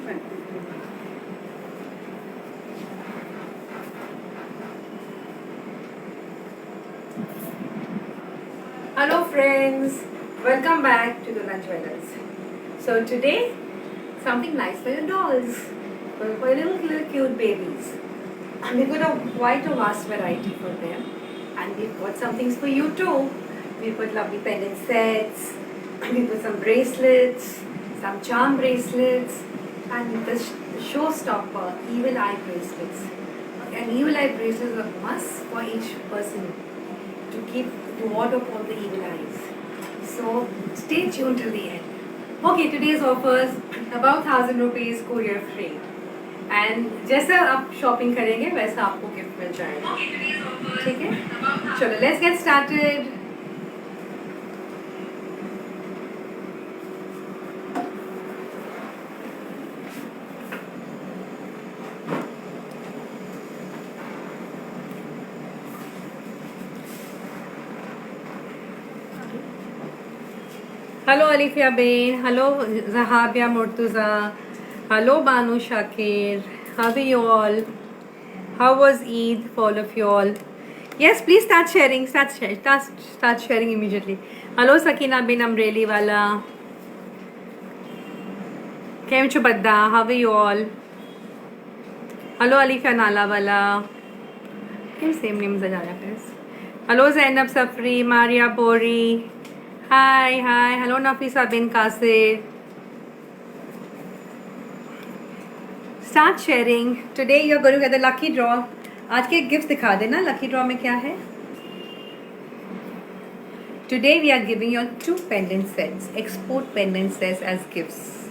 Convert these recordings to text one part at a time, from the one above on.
Hello friends, welcome back to Dulan Jewelers. So today, something nice for your dolls, for your little cute babies. And we've got quite a vast variety for them. And we've got some things for you too. We've got lovely pendant sets, we've got some bracelets, some charm bracelets, and the showstopper, evil eye bracelets. And evil eye bracelets are a must for each person to ward off all the evil eyes. So stay tuned till the end. Okay, today's offers about 1,000 rupees courier free. And जैसा आप shopping करेंगे वैसा आपको gift मिल जाएगा. ठीक है, चलो let's get started. Hello Alifiya ben, hello Jahabiya Murtuza, hello Banu Shakir, how are you all? How was Eid for all of you all? Yes, please start sharing, start sharing immediately. Hello Sakina bin Amreli wala, Kem chu badda, how are you all? Hello Alifia Nala wala, same names are jana guys. Hello Zainab Safri, Maria Bori, hi, hello Nafisa bin Kasir. Start sharing. Today you are going to get the lucky draw. आज के gift दिखा देना lucky draw में क्या है. Today we are giving you 2 pendant sets, export pendant sets as gifts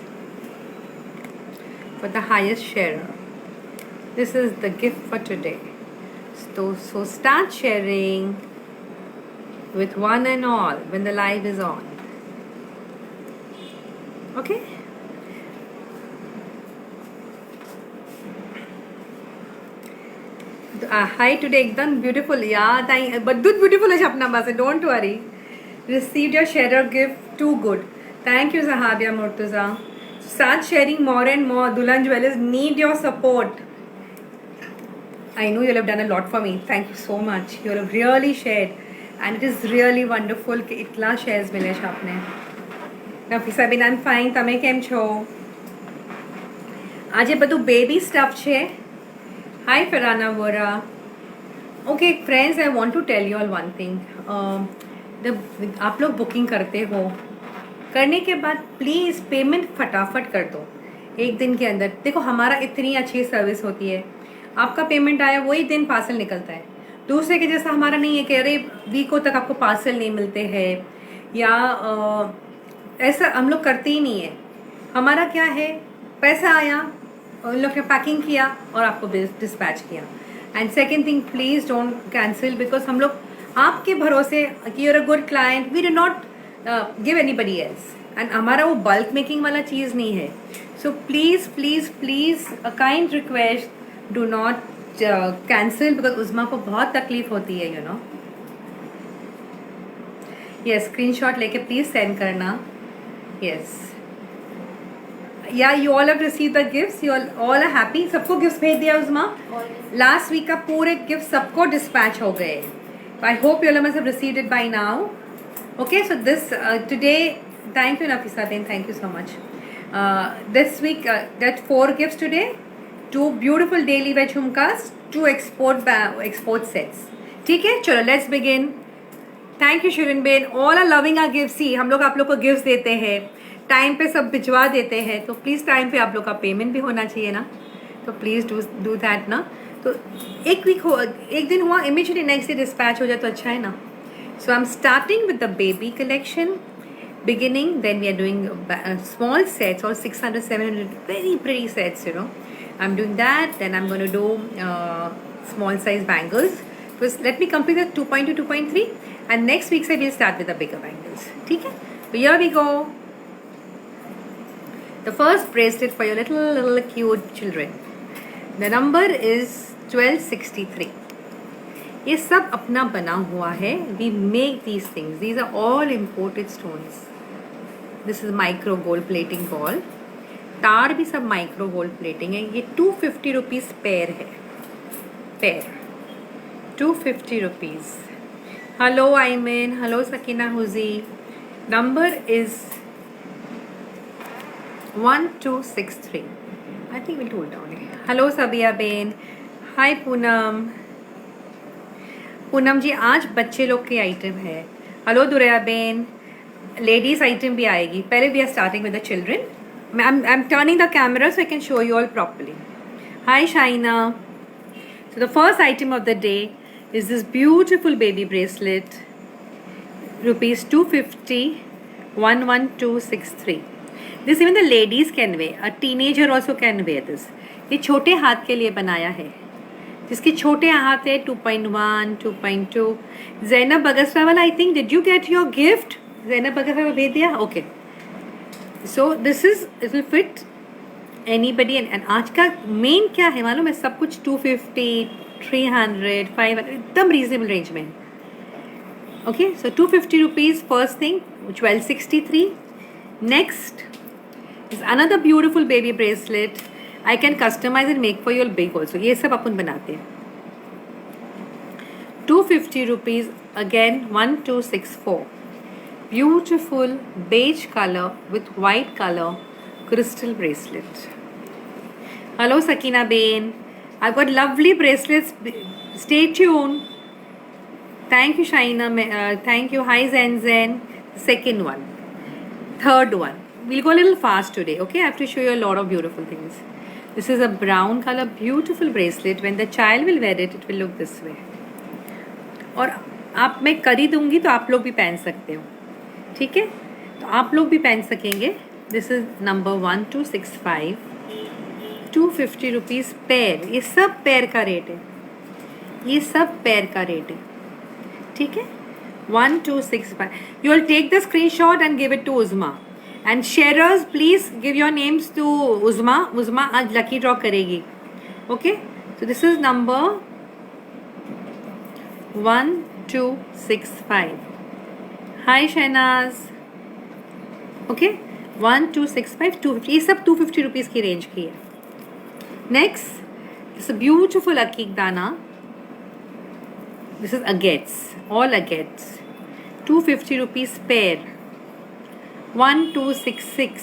for the highest sharer. This is the gift for today. So start sharing with one and all when the live is on. Okay. Hi today एकदम beautiful यार. बद्दुत beautiful है अपना बस. Don't worry. Received your sharer gift too good. Thank you Zahabia Murtuza. Start sharing more and more. Dulan Jewelers need your support. I know you have done a lot for me. Thank you so much. You have really shared and it is really wonderful कि इतना shares मिले हैं आपने. Nafisa bin I'm fine. તમે કેમ છો? આજે બધું baby stuff છે. Hi Farana Vora. Okay friends, I want to tell you all one thing. आप लोग बुकिंग करते हो, करने के बाद प्लीज़ पेमेंट फटाफट कर दो एक दिन के अंदर. देखो हमारा इतनी अच्छी सर्विस होती है, आपका पेमेंट आया वही दिन पार्सल निकलता है. दूसरे के जैसा हमारा नहीं है कि अरे वीकों तक आपको पार्सल नहीं मिलते हैं या ऐसा हम लोग करते ही नहीं है. हमारा क्या है, पैसा आया, उन लोग ने पैकिंग किया और आपको डिस्पैच किया. And second thing, please don't cancel because हम लोग आपके भरोसे कि your a good client, we do not give anybody else. And हमारा वो बल्क मेकिंग वाला चीज़ नहीं है. So please please please a kind request, do not cancel because Uzma को बहुत तकलीफ होती है, यू नो. यस, स्क्रीनशॉट लेके प्लीज़ सेंड करना. Yes, yeah, you all have received the gifts. You all are happy. सबको गिफ्ट भेज दिया उस्मा. लास्ट वीक का पूरे गिफ्ट सबको डिस्पैच हो गए. I hope you all must have received it by now. Okay, so this today, thank you Nafisa Ben, thank you so much. This week got 4 gifts today. 2 beautiful daily wear झुमकास, 2 export sets. ठीक है, चलो let's begin. Thank you Shirin Ben. All are loving our gifts. See, हम लोग आप लोग को gift देते हैं, टाइम पे सब भिजवा देते हैं, तो प्लीज़ टाइम पे आप लोग का पेमेंट भी होना चाहिए ना. तो प्लीज़ डू दैट ना. तो एक दिन हुआ इमीडिएटली नेक्स्ट डे डिस्पैच हो जाए तो अच्छा है ना. So I am starting with the baby collection beginning. Then we are doing small sets, or 600 700 very pretty sets, you know. I'm doing that. Then I'm going to do small size bangles. First let me complete the 2.2 2.3 and next week I will start with the bigger bangles. ठीक है, so here we go. The first bracelet for your little cute children. The number is 1263. ये सब अपना बना हुआ है. We make these things. These are all imported stones. This is micro gold plating ball. तार भी सब माइक्रो गोल्ड प्लेटिंग है। ये 250 रुपीज़ पेयर है, pair 250 rupees. Hello Aimin, hello Sakina हुजी, number is 1263। I think will toll down. Hello Sabiya ben, hi Poonam. Poonam ji आज बच्चे लोग की आइटम है। Hello Duraiya ben, ladies item भी आएगी। पहले we are starting with the children. I'm turning the camera so I can show you all properly. Hi Shaina. So the first item of the day is this beautiful baby bracelet, rupees 250, 11263. This even the ladies can wear. A teenager also can wear this. ये छोटे हाथ के लिए बनाया है, जिसके छोटे हाथ है 2.1, 2.2. जैनब बगसरा वाला, I think did you get your gift? Zainab Bagasara भेज दिया? Okay. So this is, it will fit anybody and आज का मेन क्या है मालूम है? सब कुछ 250, 300, 500 एकदम रीजनेबल रेंज में। Okay, so 250 rupees first thing, 1263. Next is another beautiful baby bracelet. I can customise and make for your big also. ये सब अपन बनाते हैं। 250 rupees again, 1264. Beautiful beige color with white color crystal bracelet. Hello Sakina Bain, I've got lovely bracelets. Stay tuned. Thank you Shaina, thank you. Hi Zen Zen. Second one, third one. We'll go a little fast today, okay? I have to show you a lot of beautiful things. This is a brown color beautiful bracelet. When the child will wear it, it will look this way. और आप, मैं करी दूंगी तो आप लोग भी पहन सकते हो, ठीक है? तो आप लोग भी पहन सकेंगे। This is number 1265, 250 rupees pair. ये सब पेयर का रेट है, ये सब पेयर का रेट है, ठीक है? 1265. You will take the screenshot and give it to Uzma and sharers please give your names to Uzma. Uzma आज लकी ड्रॉ करेगी, okay? So this is number 1265. Hi Shahnaz, okay? 1265, 250. ये सब 250 रुपीज़ की रेंज की है। नेक्स्ट, दिस ब्यूटिफुल अकीक दाना. This is agates, all agates, 250 rupees pair. 1266,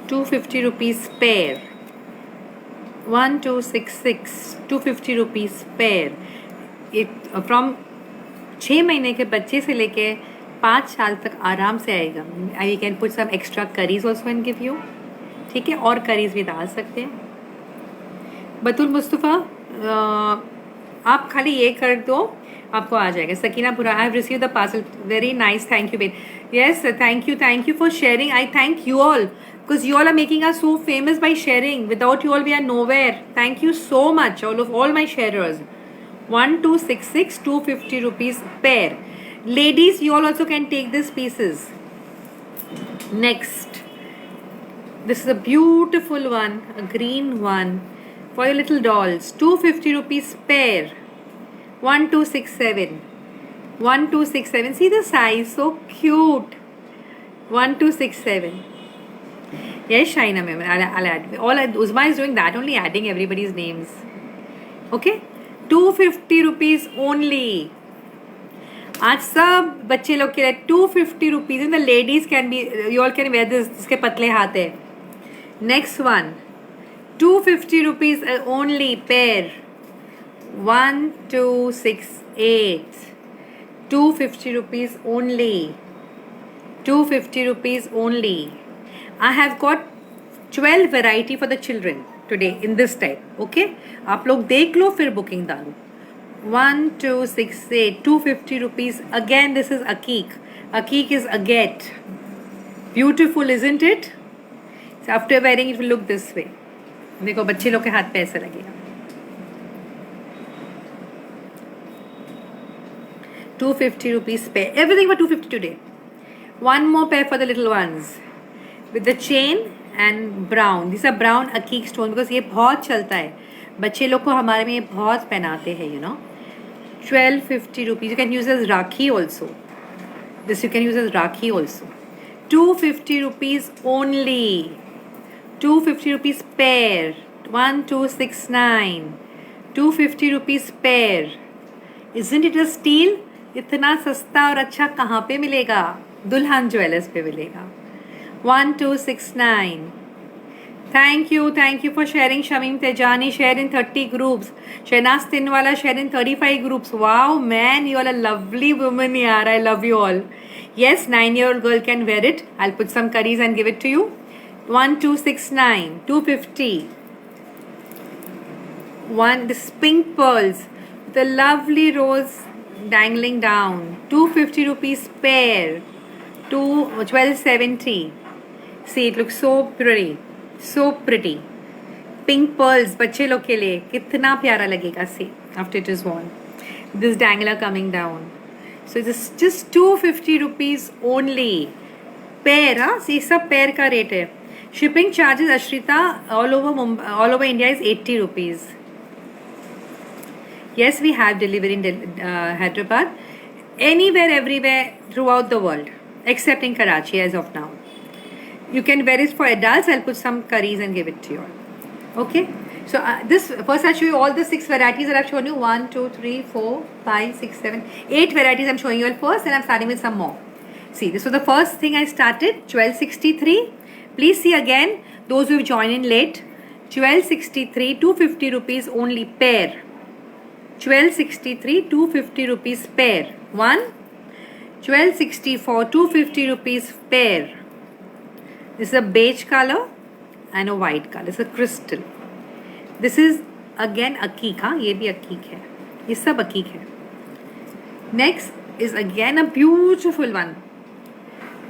250 rupees pair. 1266, 250 rupees pair. From 6 महीने के बच्चे से लेके 5 साल तक आराम से आएगा. I can put some extra करीज ऑल्सो एंड गिव यू, ठीक है? और करीज भी डाल सकते हैं. बतुल मुस्तफ़ा, आप खाली ये कर दो, आपको आ जाएगा. सकीना पुरा, I have receive the parcel. Very nice, thank you बेन. Yes, thank you for sharing. I thank you all because you all are making us so famous by sharing. Without you all we are nowhere. Thank you so much all my sharers. 1266, 250 rupees pair. Ladies, you all also can take these pieces. Next, this is a beautiful one, a green one for your little dolls. 250 rupees pair. 1267, 1267. See the size, so cute. 1267. Yes, Shaina ma'am, I'll add. Uzma is doing that only, adding everybody's names. Okay, 250 rupees only. आज सब बच्चे लोग के लिए 250 rupees. In the ladies can be, you all can wear this, जिसके पतले हाथ है. Next one, 250 rupees only pair. 1268, 250 rupees only. 250 rupees only. I have got 12 variety for the children today in this type. Okay, आप लोग देख लो फिर booking डालो. 1268, 250 rupees. Again, this is Akeek. Akeek is agate. Beautiful, isn't it? So after wearing it will look this way. देखो बच्चे लोग के हाथ पे ऐसा लगेगा. 250 rupees pair. Everything for 250 today. One more pair for the little ones with the chain and brown. These are brown Akeek stone because ये बहुत चलता है. बच्चे लोग को हमारे में ये बहुत पहनाते हैं, you know. 1250 rupees. You can use as Rakhi also. This you can use as Rakhi also. 250 rupees only. 250 rupees pair. 1269. 250 rupees pair. Isn't it a steal? इतना सस्ता और अच्छा कहाँ पे मिलेगा? दुल्हन ज्वेलर्स पे मिलेगा. 1269. Thank you for sharing. Shamim Tejani shared in 30 groups. Shehnaz Tinwala shared in 35 groups. Wow, man, you all are lovely women, yaar. I love you all. Yes, 9-year-old girl can wear it. I'll put some curries and give it to you. 1269, 250. This pink pearls, the lovely rose dangling down. 250 rupees pair. 1270. See, it looks so pretty. So pretty. Pink pearls बच्चे लोग के लिए कितना प्यारा लगेगा. See, after it is worn. This dangler coming down. So this is just 250 rupees only. Pair, हाँ? See, सब pair का rate है. Shipping charges Ashrita all over India is 80 rupees. Yes, we have delivery in Hyderabad. Anywhere, everywhere throughout the world, except in Karachi as of now. You can wear it for adults. I'll put some curries and give it to you all. Okay. So this first I'll show you all the 6 varieties that I've shown you. 1, 2, 3, 4, 5, 6, 7, 8 varieties I'm showing you all first, and I'm starting with some more. See, this was the first thing I started. 1263. Please see again those who've joined in late. 1263, 250 rupees only pair. 1263, 250 rupees pair. 1. 1264, 250 rupees pair. This is a beige color and a white color. It's a crystal. This is again akeek. हाँ ये भी akeek है. ये सब akeek है. Next is again a beautiful one.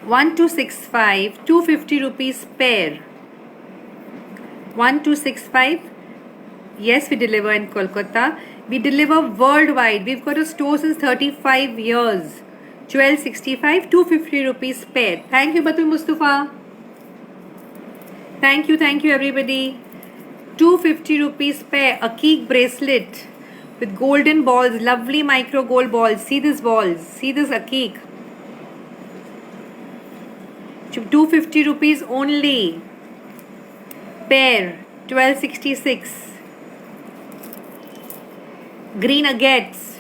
1265, 250 rupees pair. 1265. Yes, we deliver in Kolkata. We deliver worldwide. We've got a store since 35 years. 1265, 250 rupees pair. Thank you, Batul Mustafa. Thank you everybody. 250 rupees pair. Akeek bracelet with golden balls, lovely micro gold balls. See these balls. See this akeek. 250 rupees only. Pair. 1266. Green agates.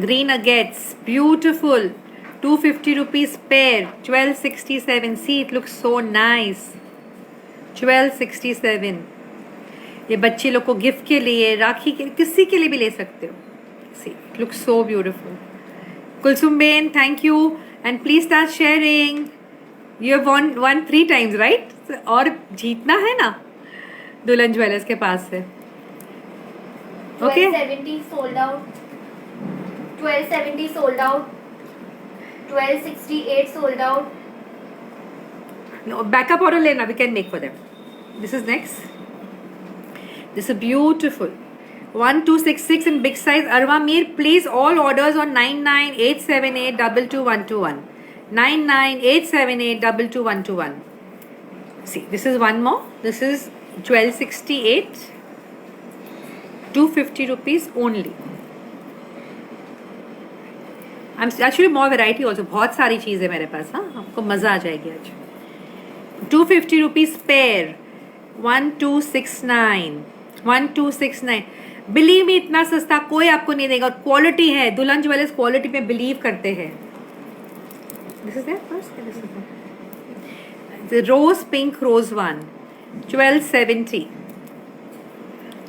Green agates. Beautiful. 250 rupees pair. 1267. See, it looks so nice. 1267. ये बच्चे लोग को gift के लिए, राखी के, किसी के लिए भी ले सकते हो. See, it looks so beautiful. Kulsum Ben, thank you, and please start sharing. You have won 3 times, right? और जीतना है ना दुल्हन ज्वेलर्स के पास से. Okay. 1270 sold out. 1270 sold out. 1268 sold out. No, backup order lena, we can make for them. This is next. This is beautiful. 1266 in big size. Arwa Mir, please all orders on 99878222121. 99878222121. See, this is one more. This is 1268. 250 rupees only. I'm actually more variety also. बहुत सारी चीज़ है मेरे पास. हाँ, आपको मज़ा आ जाएगी आज. 250 rupees pair. 1269. 1269. Believe me, इतना सस्ता कोई आपको नहीं देगा. क्वालिटी है. दुल्हन ज्वेलर्स क्वालिटी पे बिलीव करते हैं. This is there first. This is there. The rose pink rose one. 1270.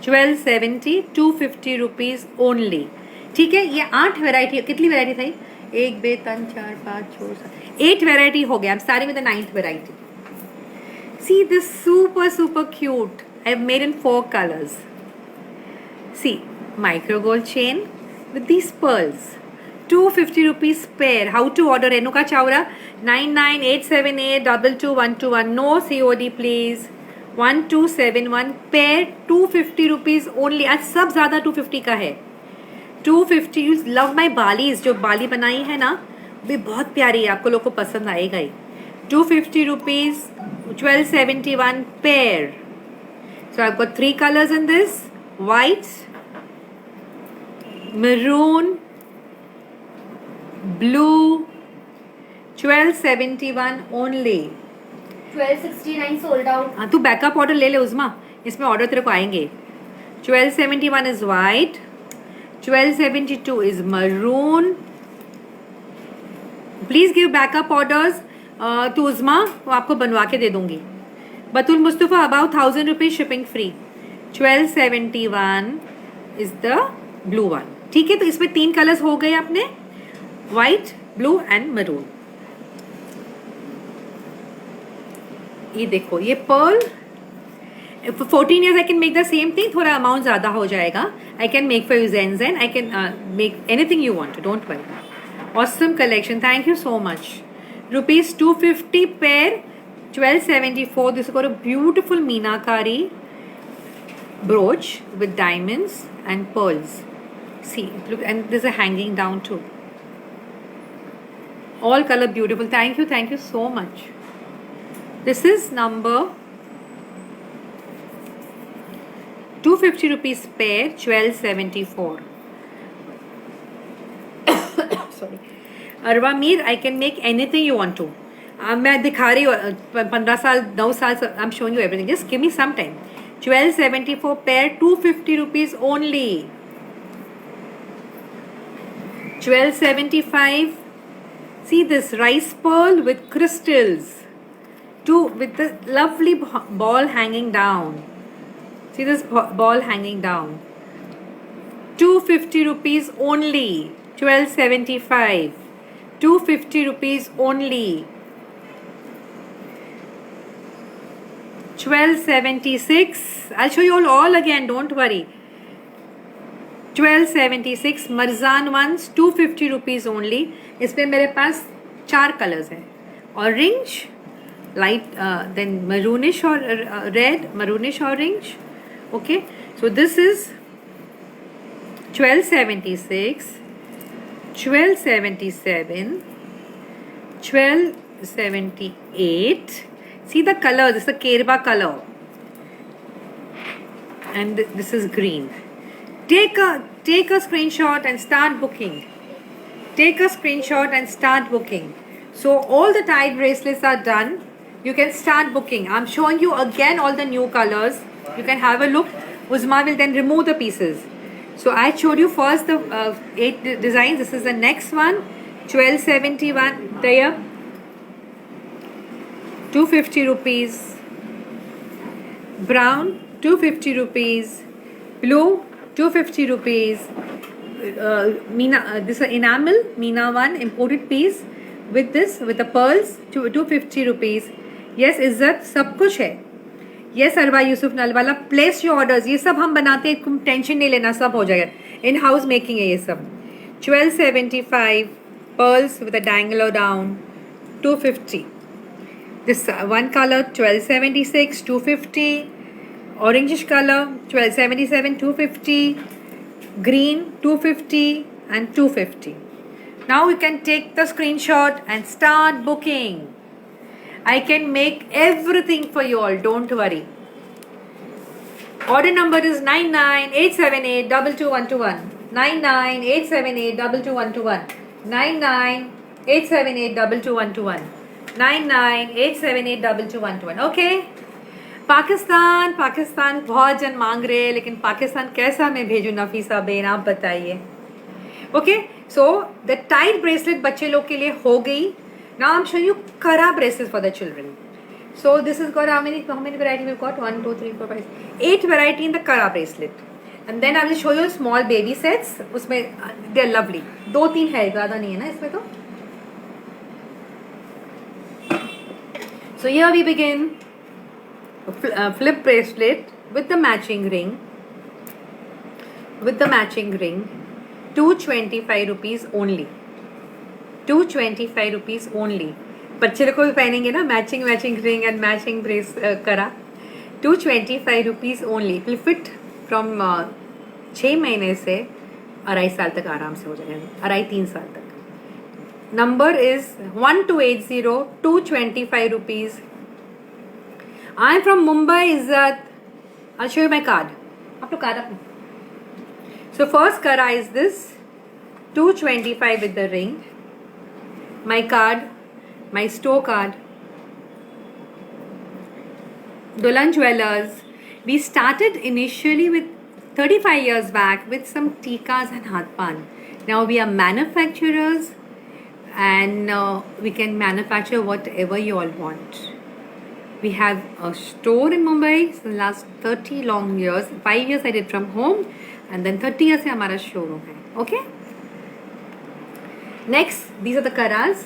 1270, 250 rupees only. ठीक है, ये 8 वेराइटी. कितनी वेराइटी थी? 1 2 3 4 5 6 7 8 वेराइटी हो गया. I'm starting with the 9th variety. See this super cute. I have made in 4 colors. See, micro gold chain with these pearls. 250 rupees pair. How to order? Renuka Chawra 99878222121. No COD please. 1271 pair. 250 rupees only. आज सब ज़्यादा 250 का है. 250. You love my balis. जो बाली बनाई है ना भी बहुत प्यारी है. आपको लोग को पसंद आएगा ही. 250 rupees. 1271 pair. So I've got 3 colors in this. White, maroon, blue. 1271 only. 1269 sold out. हाँ तू बैकअप ऑर्डर ले ले उज़मा, इसमें ऑर्डर तेरे को आएंगे. 1271 is white. 1272 is maroon. Please give backup orders to Uzma, वो आपको बनवा के दे दूंगी. Batul Mustafa about 1000 rupees shipping free. 1271 is the blue one. ठीक है, तो इसमें 3 कलर्स हो गए अपने, वाइट, ब्लू एंड मरून. ये देखो, ये pearl 14 years I can make the same thing. थोड़ा अमाउंट ज़्यादा हो जाएगा. I can make for you zen. I can make anything you want. Don't worry. Awesome collection. Thank you so much. Rupees 250 pair. 1274. This is got a beautiful meenakari brooch with diamonds and pearls. See, look, and there's a hanging down too. All color beautiful. Thank you so much. This is number 250 rupees pair. 1274. Sorry. Arwa Mir, I can make anything you want to. मैं दिखा रही हूँ 15 साल 9 साल. I am showing you everything. Just give me some time. 1274 pair, 250 rupees only. 1275. See this rice pearl with crystals. With the lovely ball hanging down. See this ball hanging down. 250 rupees only. 1275. 250 rupees only. 1276. I'll show you all again, don't worry. 1276 Marzan ones, 250 rupees only. इसमें मेरे पास 4 colours हैं. Orange, light, then maroonish or red, maroonish orange. Okay, so this is 1276, 1277, 1278. See the color, this is the Kerba color. And this is green. Take a screenshot and start booking. Take a screenshot and start booking. So all the tied bracelets are done. You can start booking. I'm showing you again all the new colors. You can have a look. Uzma will then remove the pieces. So I showed you first the 8 designs. This is the next one. 1271 there. 250 rupees. Brown 250 rupees. Blue 250 rupees. This is enamel Meena one imported piece with this with the pearls 250 rupees. Yes, इज्जत सब कुछ है. Yes, Arwa Yusuf Nalwala, place your orders. ये सब हम बनाते हैं, तुम टेंशन नहीं लेना, सब हो जाएगा. इन हाउस मेकिंग है ये सब. 1275 pearls with a dangler down 250. This one color 1276 250. Orangish color 1277 250. Green 250 and 250. Now you can take the screenshot and start booking. I can make everything for you all, don't worry. Order number is 9987822121. 9987822121. 9987822121. 9987822121. Okay. Pakistan बहुत जन मांग रहे हैं, लेकिन पाकिस्तान कैसा मैं भेजूँ Nafisa Ben, आप बताइए. Okay, so the tight bracelet बच्चे लोग के लिए हो गई. Now I'm showing you Kara bracelets for the children. So this has got how many variety we've got? 1, 2, 3, 4, 5, 8 variety in the Kara bracelet. And then I will show you small baby sets. उसमें they are lovely. 2-3 है, ज़्यादा नहीं है ना इसमें तो. So here we begin. Flip bracelet with the matching ring. 225 rupees only. 225 rupees only. बच्चे लोग को भी पहनेंगे ना, matching ring and matching brace करा. 225 rupees only. It will fit from 6 महीने से 2.5 साल तक आराम से हो जाएगा, 2.5-3 साल तक. Number is 1280. 225 rupees. I am from Mumbai, Izzat. I'll show you my card. आप लोग कार्ड अपने. So first kara is this 225 with the ring. My card, my store card. Dolan Jewelers. We started initially with 35 years back with some tikas and hatpan. Now we are manufacturers and we can manufacture whatever you all want. We have a store in Mumbai for the last 30 long years. 5 years I did from home and then 30 years से हमारा showroom है. Okay? Next, these are the karas.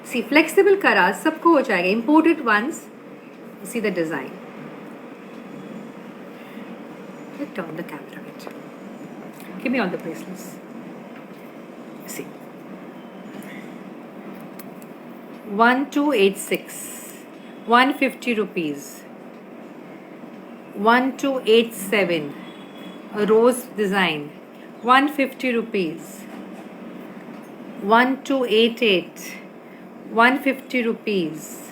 See, flexible karas सबको हो जाएगा. Imported ones. See the design. Let's turn the camera a bit. Give me all the bracelets. See. 1286. 150 rupees. 1287. A rose design. 150 rupees. 1288. 150 rupees.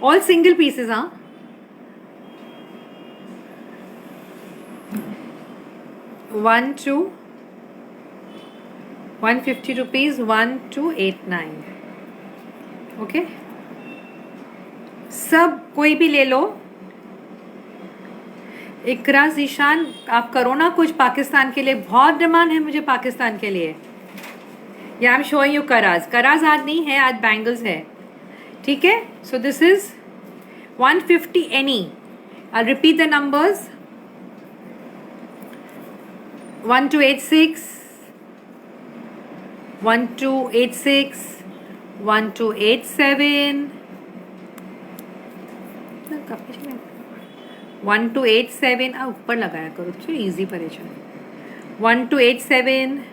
All single pieces, huh? One two. 150 rupees. 1289. Okay. सब कोई भी ले लो. इकरा ज़ीशान आप करो ना कुछ पाकिस्तान के लिए. बहुत डिमांड है मुझे पाकिस्तान के लिए. या आई एम शोइंग यू कराज. कराज आज नहीं है, आज बैंगल्स है. ठीक है. सो this is 150 any. I repeat the numbers. 1286, 1286, 1287, 1287. ऊपर लगाया करो तो इजी परेशान. 1287,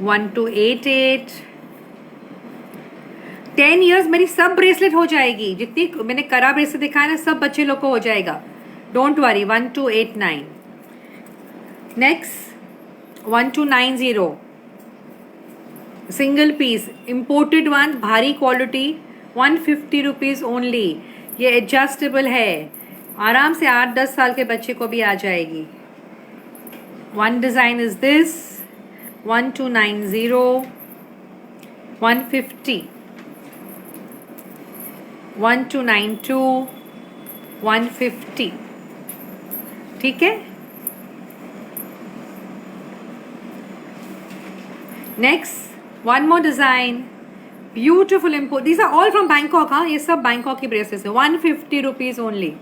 1288. 10 years मेरी सब ब्रेसलेट हो जाएगी. जितनी मैंने करा ब्रेसलेट दिखाया ना सब बच्चे लोग को हो जाएगा. Don't worry. 1289. Next 1290. Single piece imported one, भारी क्वालिटी. 150 rupees only. ये एडजस्टेबल है. आराम से 8-10 साल के बच्चे को भी आ जाएगी. One design is this. 1290. 150. 1292. 150. ठीक है. Next one more design. Beautiful import. These are all from Bangkok. हाँ, ये सब बैंकॉक की ब्रेसलेट्स है. 150 rupees only.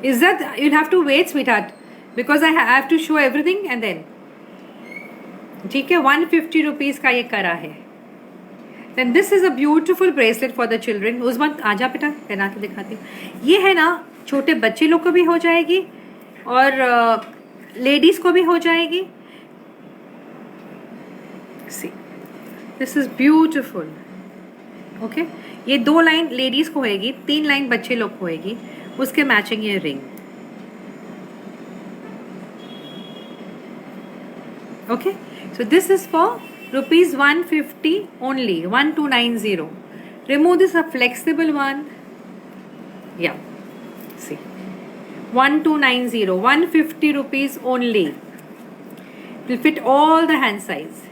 Is that you'll have to wait, sweetheart, because I have to show everything and then. ठीक है. 150 rupees का ये करा है. Then this is a beautiful bracelet for the children. उस वक्त आजा बेटा पहना के दिखाती हूँ. ये है ना छोटे बच्चे लोग को भी हो जाएगी और लेडीज को भी हो जाएगी. See, this is beautiful. Okay, ये 2 लाइन लेडीज को होएगी, 3 लाइन बच्चे लोग को होएगी. उसके मैचिंग ये ring. Okay, so this is for rupees 150 only. 1290. Remove this a flexible one. Yeah, see, 1290. 150 rupees only. Will fit all the hand size.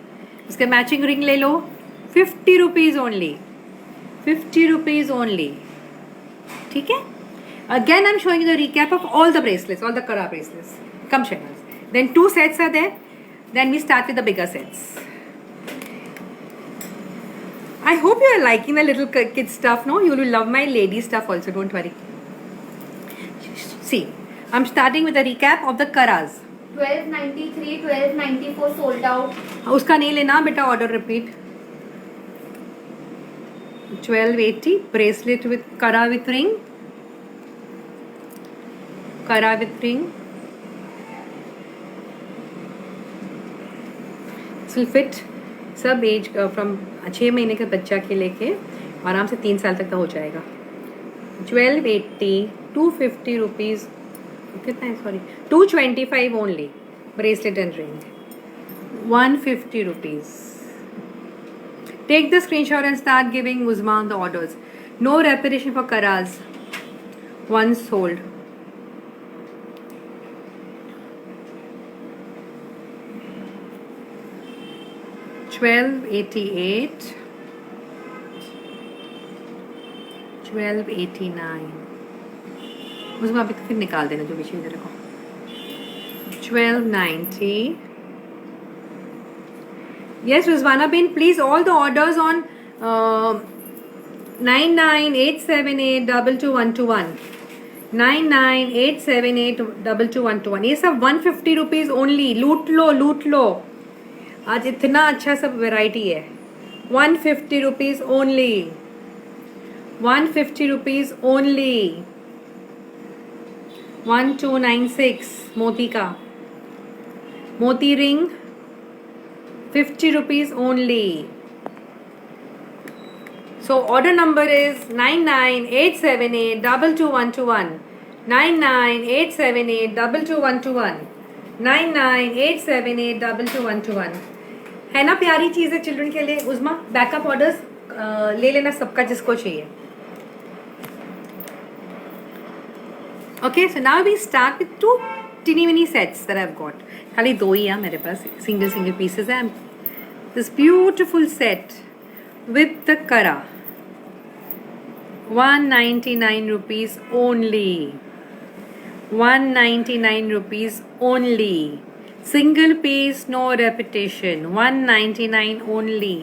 उसके मैचिंग रिंग ले लो. 50 रुपीज़ ओनली. 50 rupees only. ठीक है. Again I am showing the recap of all the bracelets, all the kara bracelets. Come shares. Then 2 sets are there. Then we start with the bigger sets. I hope you are liking the little kid stuff. No, you will love my lady stuff also. Don't worry. See, I'm starting with a recap of the karas. 1293, 1294 sold out. उसका नहीं लेना बेटा. Order repeat. 1280 bracelet with करा with ring. करा with ring. Will fit सब as from 6 महीने के बच्चा के लेके आराम से 3 साल तक का हो जाएगा. 1280. 250 रुपीज़. कितना है? Sorry, 225 only. Bracelet and ring. 150 rupees. Take the screenshot and start giving Uzma the orders. No repetition for karas. One sold. $1288. 1289. उसमें अभी फिर निकाल देना जो भी चाहिए तेरे को. 1290. Yes, Rizwana Bin, please all the orders on 9987822121. 9987822121. ये सब 150 रुपीज ओनली. लूट लो. आज इतना अच्छा सब वैरायटी है. 150 रुपीज ओनली. 150 rupees only. 1296 मोती का. मोती ring 50 rupees only. So order number is 9987822121. 9987822121. 9987822121. है ना प्यारी चीज़ है चिल्ड्रन के लिए. उस्मा बैकअप ऑर्डर्स ले लेना सबका जिसको चाहिए. Okay, so now we start with two teeny mini sets that I've got. खाली दो ही है मेरे पास. सिंगल पीसेस है. This beautiful set with the kara. 199 rupees only. 199 rupees only. Single piece, no repetition. 199 only.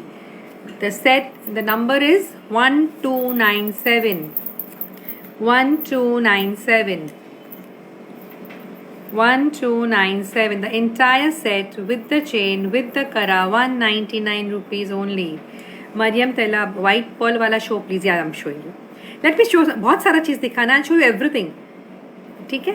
The set, the number is 1297. 1297. 1297. The entire set with the chain, with the kara, 199 rupees only. Mariam Tela, white pearl wala show please. Yeah, I'm showing you. Let me show. बहुत सारा चीज़ दिखाना. I'll show you everything. ठीक है.